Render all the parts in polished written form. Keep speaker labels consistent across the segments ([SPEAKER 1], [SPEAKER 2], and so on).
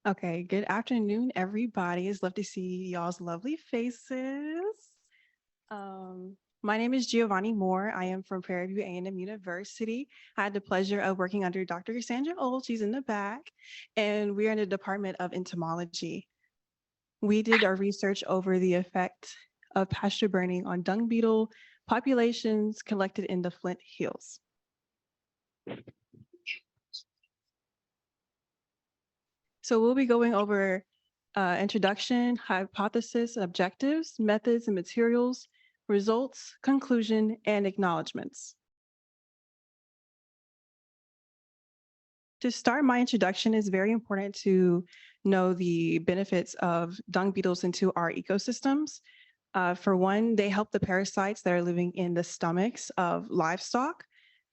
[SPEAKER 1] Okay, good afternoon, everybody. It's love to see y'all's lovely faces. My name is Giovanni Moore. I am from Prairie View A&M University. I had the pleasure of working under Dr. Cassandra Old. She's in the back, and we are in the Department of Entomology. We did our research over the effect of pasture burning on dung beetle populations collected in the Flint Hills. So we'll be going over introduction, hypothesis, objectives, methods and materials, results, conclusion, and acknowledgements. To start my introduction, it's very important to know the benefits of dung beetles into our ecosystems. For one, they help the parasites that are living in the stomachs of livestock.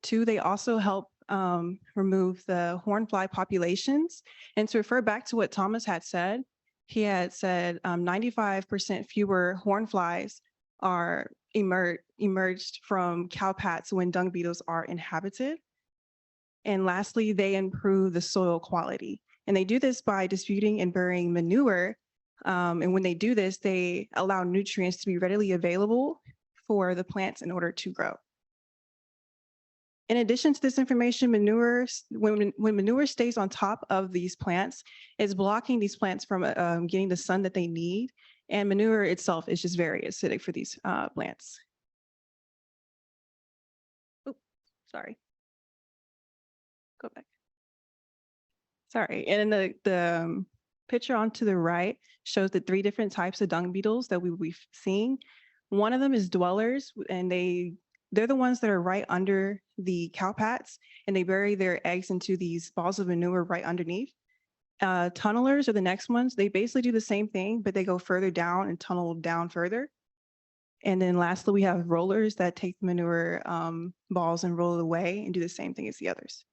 [SPEAKER 1] Two, they also help remove the hornfly populations. And to refer back to what Thomas had said, he had said 95% fewer hornflies are emerged from cow pats when dung beetles are inhabited. And lastly, they improve the soil quality. And they do this by disputing and burying manure. And when they do this, they allow nutrients to be readily available for the plants in order to grow. In addition to this information, when manure stays on top of these plants, it's blocking these plants from getting the sun that they need. And manure itself is just very acidic for these plants. Oh, sorry. Go back. Sorry. And then the picture on to the right shows the 3 different types of dung beetles that we will be seeing. One of them is dwellers, and they're the ones that are right under the cow pats, and they bury their eggs into these balls of manure right underneath. Tunnelers are the next ones. They basically do the same thing, but they go further down and tunnel down further. And then lastly, we have rollers that take the manure balls and roll it away and do the same thing as the others.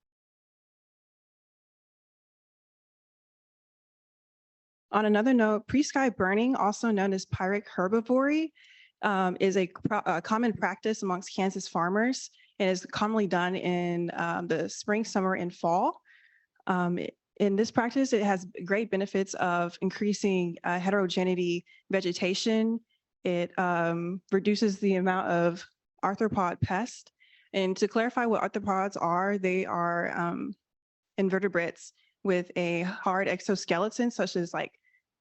[SPEAKER 1] On another note, pre-sky burning, also known as pyrrhic herbivory, is a common practice amongst Kansas farmers and is commonly done in the spring, summer, and fall. In this practice, it has great benefits of increasing heterogeneity vegetation. It reduces the amount of arthropod pests. And to clarify what arthropods are, they are invertebrates with a hard exoskeleton, such as like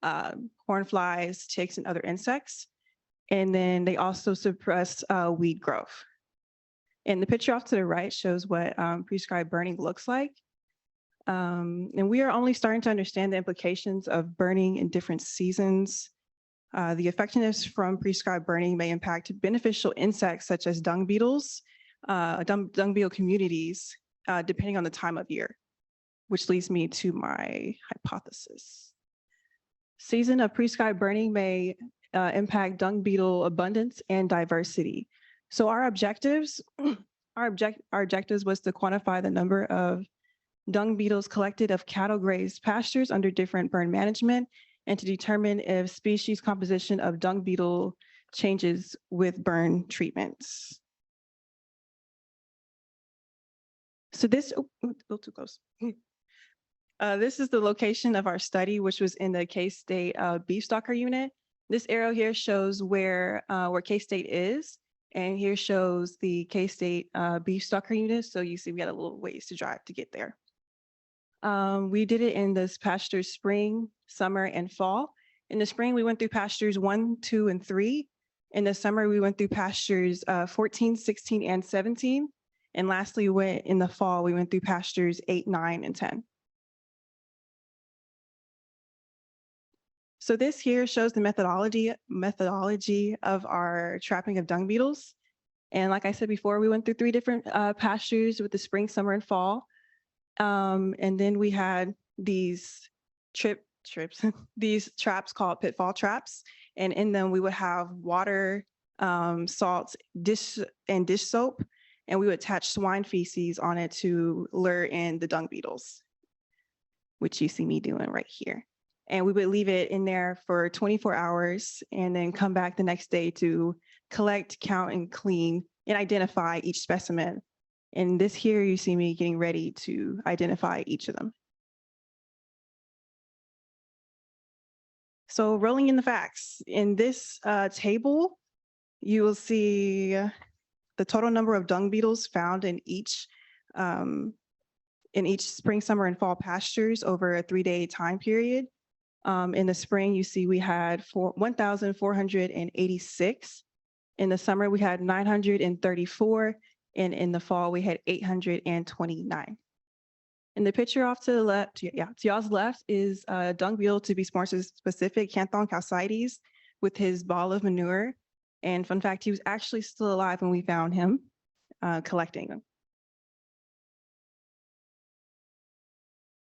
[SPEAKER 1] hornflies, ticks, and other insects. And then they also suppress weed growth. And the picture off to the right shows what prescribed burning looks like. And we are only starting to understand the implications of burning in different seasons. The effectiveness from prescribed burning may impact beneficial insects such as dung beetles, dung beetle communities, depending on the time of year, which leads me to my hypothesis. Season of prescribed burning may impact dung beetle abundance and diversity. So our objectives was to quantify the number of dung beetles collected of cattle grazed pastures under different burn management and to determine if species composition of dung beetle changes with burn treatments. So this, too close. This is the location of our study, which was in the K-State beef stalker unit. This arrow here shows where K-State is, and here shows the K-State beef stalker unit. So you see we got a little ways to drive to get there. We did it in this pastures spring, summer, and fall. In the spring, we went through pastures 1, 2, and 3. In the summer, we went through pastures 14, 16, and 17. And lastly, in the fall, we went through pastures 8, 9, and 10. So this here shows the methodology of our trapping of dung beetles. And like I said before, we went through 3 different pastures with the spring, summer, and fall. And then we had these these traps called pitfall traps. And in them, we would have water, salt, dish soap, and we would attach swine feces on it to lure in the dung beetles, which you see me doing right here. And we would leave it in there for 24 hours and then come back the next day to collect, count, and clean and identify each specimen. And this here, you see me getting ready to identify each of them. So rolling in the facts. In this table, you will see the total number of dung beetles found in each spring, summer, and fall pastures over a 3-day time period. In the spring, you see we had 1,486. In the summer, we had 934. And in the fall, we had 829. In the picture off to the left, to y'all's left is a dung beetle, to be more specific, Canthon calcites, with his ball of manure. And fun fact, he was actually still alive when we found him collecting them.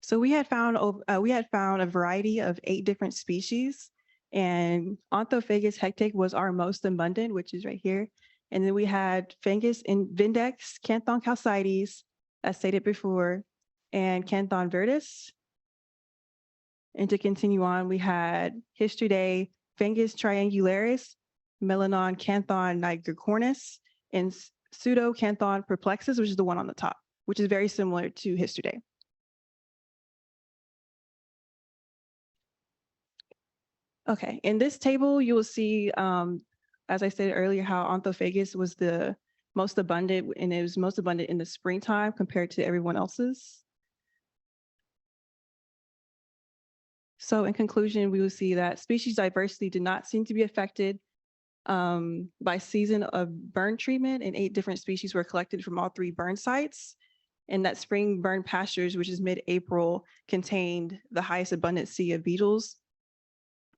[SPEAKER 1] So we had found a variety of 8 different species, and Onthophagus hectic was our most abundant, which is right here. And then we had Fungus in Vindex, Canthon calcites, as stated before, and Canthon viridis. And to continue on, we had Histridae, Fungus triangularis, Melanon Canthon nigricornis, and Pseudo Canthon perplexus, which is the one on the top, which is very similar to Histridae. Okay, in this table, you will see, as I said earlier, how Onthophagus was the most abundant, and it was most abundant in the springtime compared to everyone else's. So in conclusion, we will see that species diversity did not seem to be affected by season of burn treatment, and 8 different species were collected from all 3 burn sites. And that spring burn pastures, which is mid-April, contained the highest abundancy of beetles.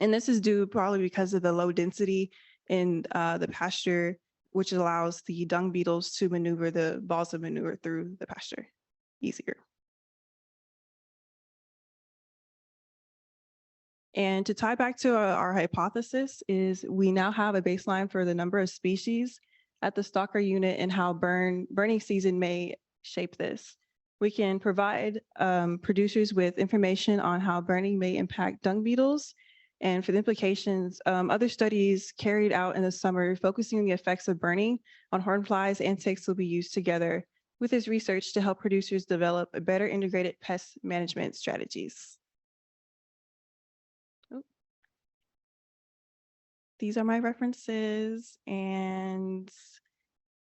[SPEAKER 1] And this is due probably because of the low density in the pasture, which allows the dung beetles to maneuver the balls of manure through the pasture easier. And to tie back to our hypothesis is we now have a baseline for the number of species at the stalker unit and how burning season may shape this. We can provide producers with information on how burning may impact dung beetles. And for the implications, other studies carried out in the summer focusing on the effects of burning on hornflies and ticks will be used together with this research to help producers develop a better integrated pest management strategies. These are my references and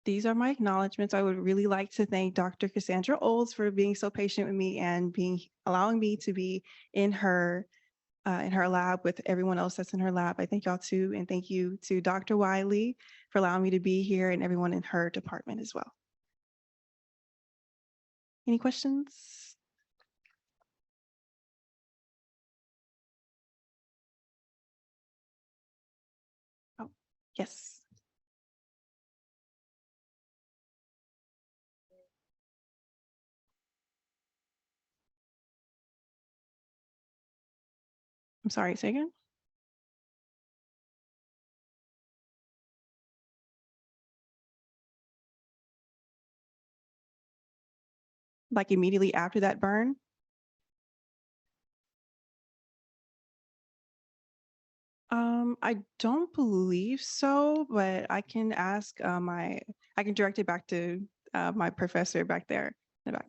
[SPEAKER 1] these are my acknowledgements. I would really like to thank Dr. Cassandra Olds for being so patient with me and allowing me to be in her lab with everyone else that's in her lab. I thank y'all too, and thank you to Dr. Wiley for allowing me to be here and everyone in her department as well. Any questions? Oh, yes. I'm sorry, say again? Like immediately after that burn? I don't believe so, but I can ask I can direct it back to my professor back there in the back.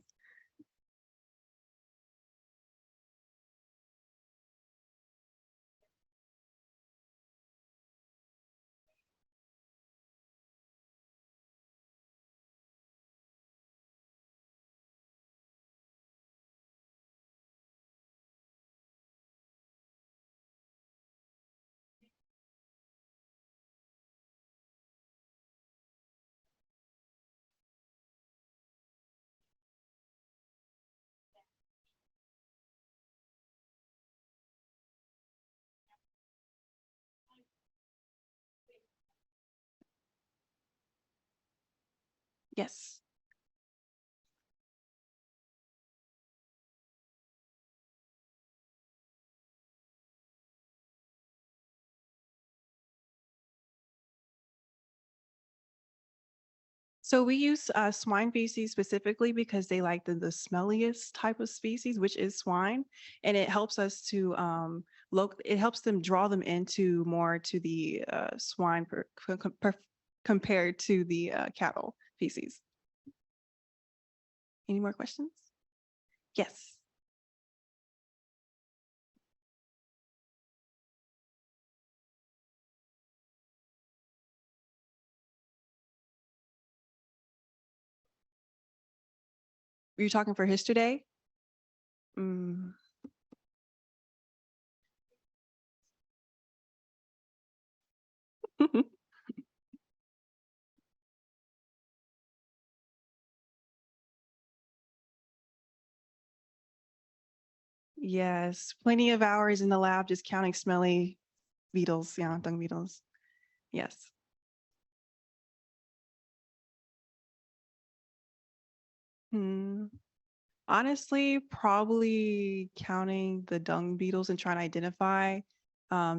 [SPEAKER 1] Yes. So we use swine feces specifically because they like the smelliest type of species, which is swine, and it helps us to it helps them draw them into more to the swine compared to the cattle feces. Any more questions? Yes. Were you talking for History Day? Mm. Yes, plenty of hours in the lab just counting smelly beetles, yeah, dung beetles. Yes. Hmm. Honestly, probably counting the dung beetles and trying to identify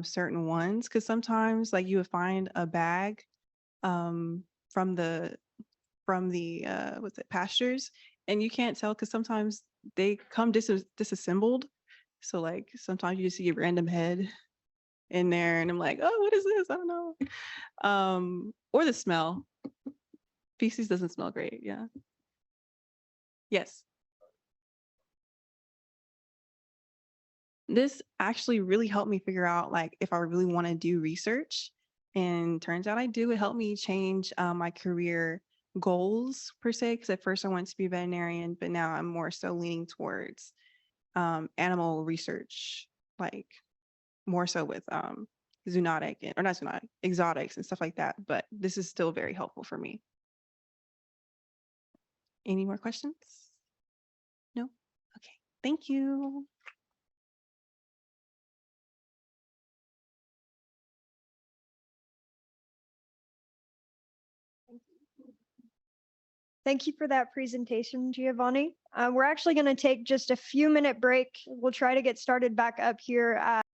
[SPEAKER 1] certain ones, because sometimes like you would find a bag um, from the what's it, pastures, and you can't tell because sometimes they come disassembled. So like sometimes you just see a random head in there, and I'm like, oh, what is this? I don't know. Or the smell. Feces doesn't smell great. Yeah. Yes. This actually really helped me figure out like if I really want to do research. And turns out I do. It helped me change my career goals per se, because at first I wanted to be a veterinarian, but now I'm more so leaning towards animal research, like more so with zoonotic or not zoonotic, exotics and stuff like that. But this is still very helpful for me. Any more questions? No? Okay. Thank you.
[SPEAKER 2] Thank you for that presentation, Giovanni. We're actually going to take just a few minute break. We'll try to get started back up here